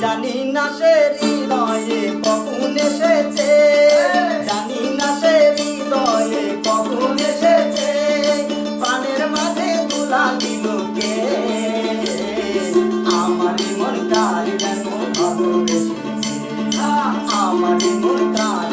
জানি না সে হৃদয়ে কখন এসেছে, জানি না সে হৃদয়ে কখন এসেছে, প্রাণের মাঝে তুলা দিল কে, আমারই মন কার যেন ভালোবেসেছে, আমারই মন কার